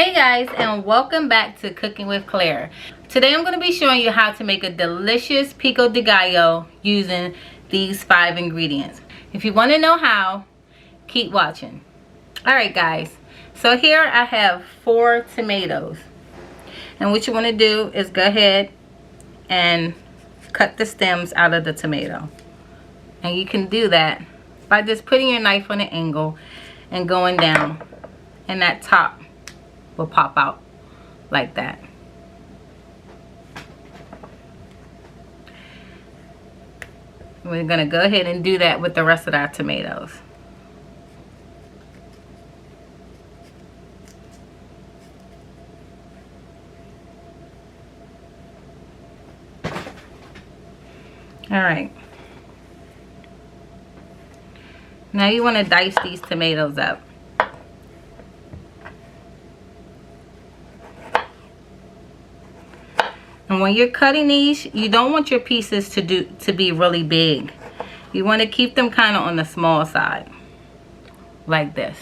Hey guys, and welcome back to Cooking with Claire. Today I'm going to be showing you how to make a delicious Pico De Gallo using these 5 ingredients. If you want to know how, keep watching. Alright guys, so here I have 4 tomatoes. And what you want to do is go ahead and cut the stems out of the tomato. And you can do that by just putting your knife on an angle and going down, and that top will pop out like that. We're going to go ahead and do that with the rest of our tomatoes. Alright. Now you want to dice these tomatoes up. And when you're cutting these, you don't want your pieces to be really big. You want to keep them kind of on the small side, like this.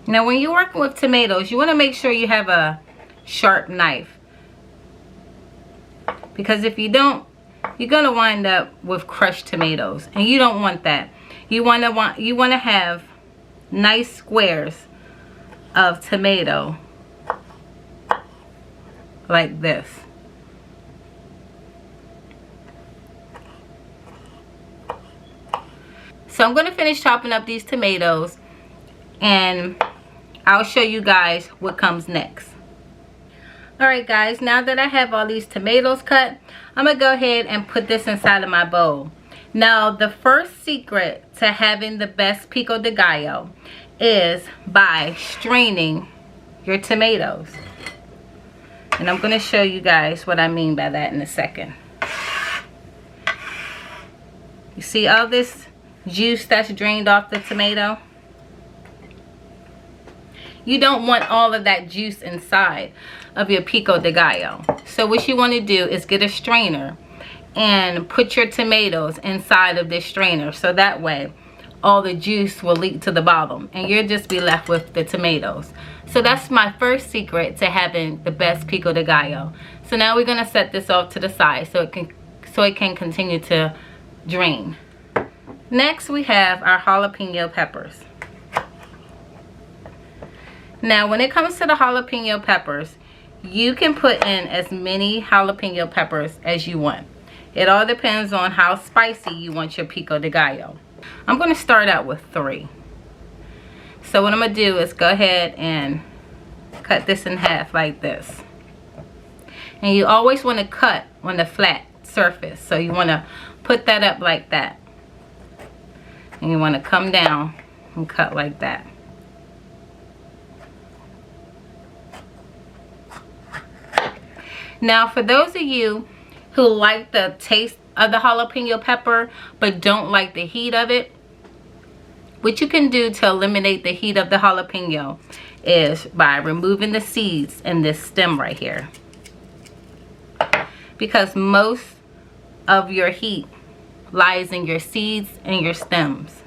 Now when you're working with tomatoes, you want to make sure you have a sharp knife, because if you don't, you're going to wind up with crushed tomatoes, and you don't want that. You want to have nice squares of tomato like this. So I'm going to finish chopping up these tomatoes, and I'll show you guys what comes next. Alright guys, now that I have all these tomatoes cut, I'm going to go ahead and put this inside of my bowl. Now the first secret to having the best Pico De Gallo is by straining your tomatoes. And I'm going to show you guys what I mean by that in a second. You see all this juice that's drained off the tomato? You don't want all of that juice inside of your Pico De Gallo. So what you want to do is get a strainer and put your tomatoes inside of this strainer, so that way all the juice will leak to the bottom and you'll just be left with the tomatoes. So that's my first secret to having the best Pico De Gallo. So now we're going to set this off to the side so it can continue to drain. Next we have our jalapeno peppers. Now when it comes to the jalapeno peppers, you can put in as many jalapeno peppers as you want. It all depends on how spicy you want your Pico De Gallo. I'm going to start out with 3. So what I'm going to do is go ahead and cut this in half like this. And you always want to cut on the flat surface. So you want to put that up like that. And you want to come down and cut like that. Now for those of you who like the taste of the jalapeno pepper but don't like the heat of it, what you can do to eliminate the heat of the jalapeno is by removing the seeds in this stem right here. Because most of your heat lies in your seeds and your stems.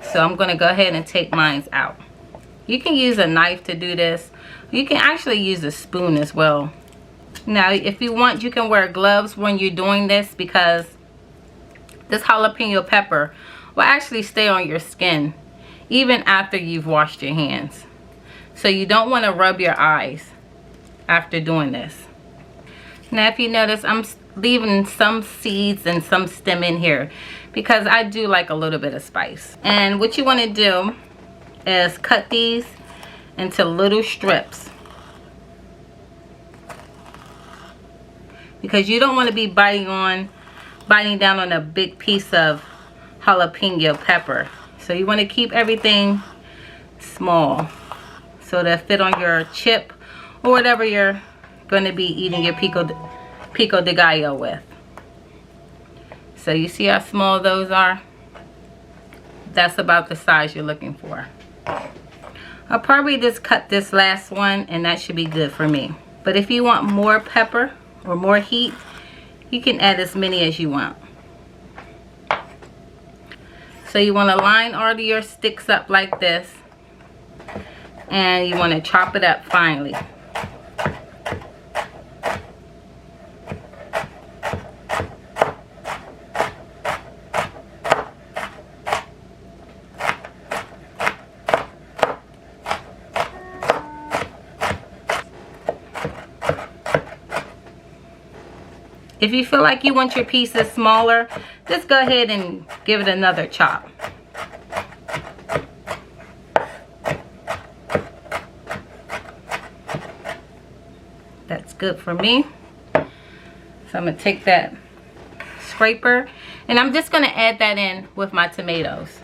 So I'm going to go ahead and take mine out. You can use a knife to do this. You can actually use a spoon as well. Now if you want, you can wear gloves when you're doing this, because this jalapeno pepper will actually stay on your skin even after you've washed your hands. So you don't want to rub your eyes after doing this. Now if you notice, I'm leaving some seeds and some stem in here because I do like a little bit of spice. And what you want to do is cut these into little strips, because you don't want to be biting down on a big piece of jalapeno pepper. So you want to keep everything small so to fit on your chip or whatever you're going to be eating your Pico De Gallo with. So you see how small those are? That's about the size you're looking for. I'll probably just cut this last one and that should be good for me. But if you want more pepper or more heat, you can add as many as you want. So you want to line all of your sticks up like this, and you want to chop it up finely. If you feel like you want your pieces smaller, just go ahead and give it another chop. That's good for me. So I'm going to take that scraper and I'm just going to add that in with my tomatoes.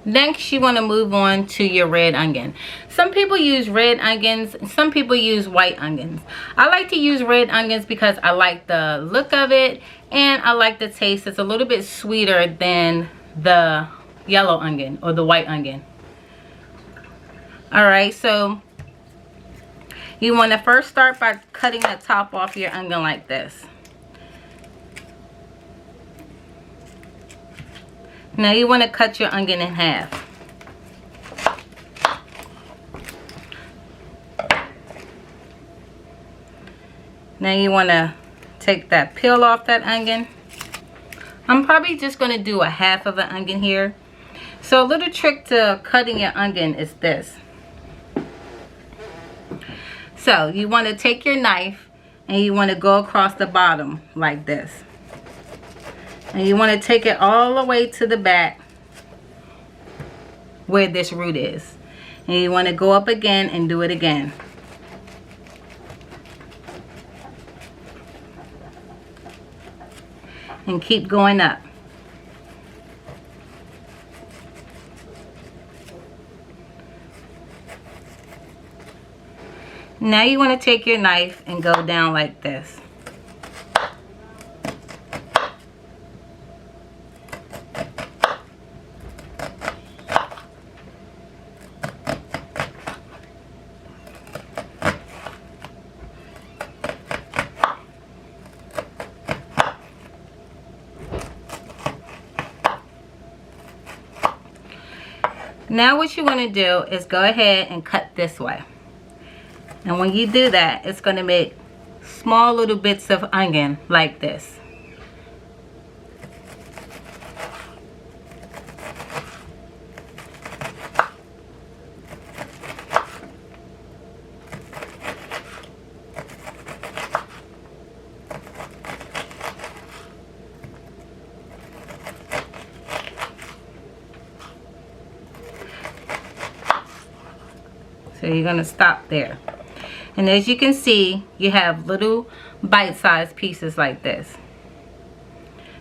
Next, you want to move on to your red onion. Some people use red onions, some people use white onions. I like to use red onions because I like the look of it and I like the taste. It's a little bit sweeter than the yellow onion or the white onion. Alright, so you want to first start by cutting the top off your onion like this. Now you want to cut your onion in half. Now you want to take that peel off that onion. I'm probably just going to do a half of an onion here. So a little trick to cutting your onion is this. So you want to take your knife and you want to go across the bottom like this. And you want to take it all the way to the back where this root is. And you want to go up again and do it again. And keep going up. Now you want to take your knife and go down like this. Now what you want to do is go ahead and cut this way. And when you do that, it's going to make small little bits of onion like this. So you're going to stop there. And as you can see, you have little bite-sized pieces like this.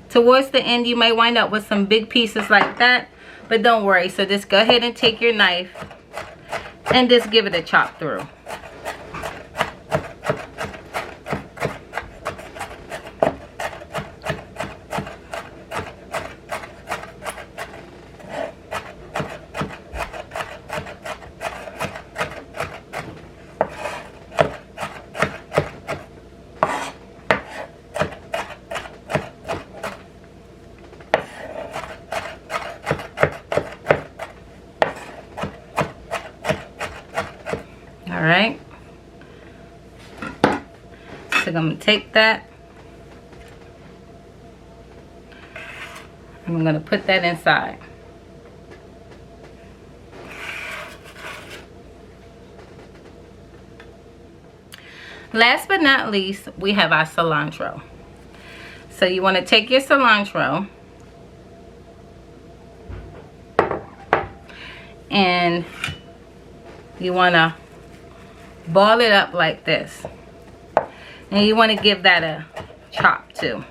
Towards the end, you may wind up with some big pieces like that, but don't worry. So just go ahead and take your knife and just give it a chop through. Alright, so I'm going to take that, I'm going to put that inside. Last but not least, we have our cilantro. So you want to take your cilantro and you want to ball it up like this, and you want to give that a chop too.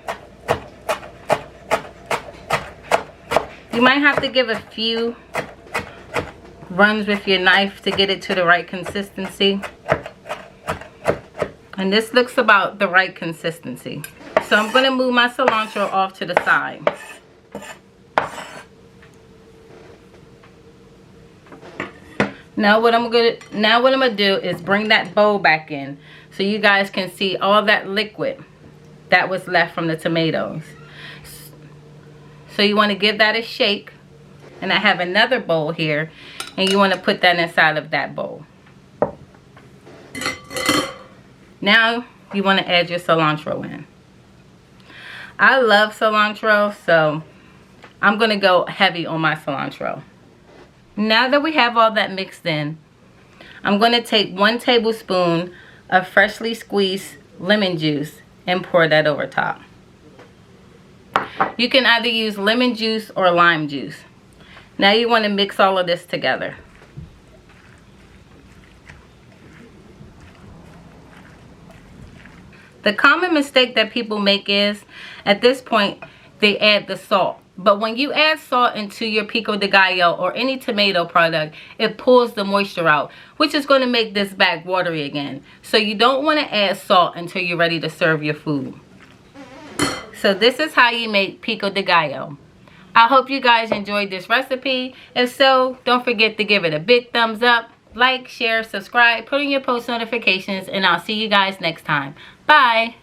You might have to give a few runs with your knife to get it to the right consistency. And this looks about the right consistency. So I'm going to move my cilantro off to the side. Now what I'm gonna do is bring that bowl back in so you guys can see all that liquid that was left from the tomatoes. So you want to give that a shake. And I have another bowl here, and you want to put that inside of that bowl. Now you want to add your cilantro in. I love cilantro, so I'm going to go heavy on my cilantro. Now that we have all that mixed in, I'm going to take 1 tablespoon of freshly squeezed lemon juice and pour that over top. You can either use lemon juice or lime juice. Now you want to mix all of this together. The common mistake that people make is, at this point, they add the salt. But when you add salt into your Pico De Gallo or any tomato product, it pulls the moisture out, which is going to make this back watery again. So you don't want to add salt until you're ready to serve your food. So this is how you make Pico De Gallo. I hope you guys enjoyed this recipe. If so, don't forget to give it a big thumbs up, like, share, subscribe, put in your post notifications, and I'll see you guys next time. Bye!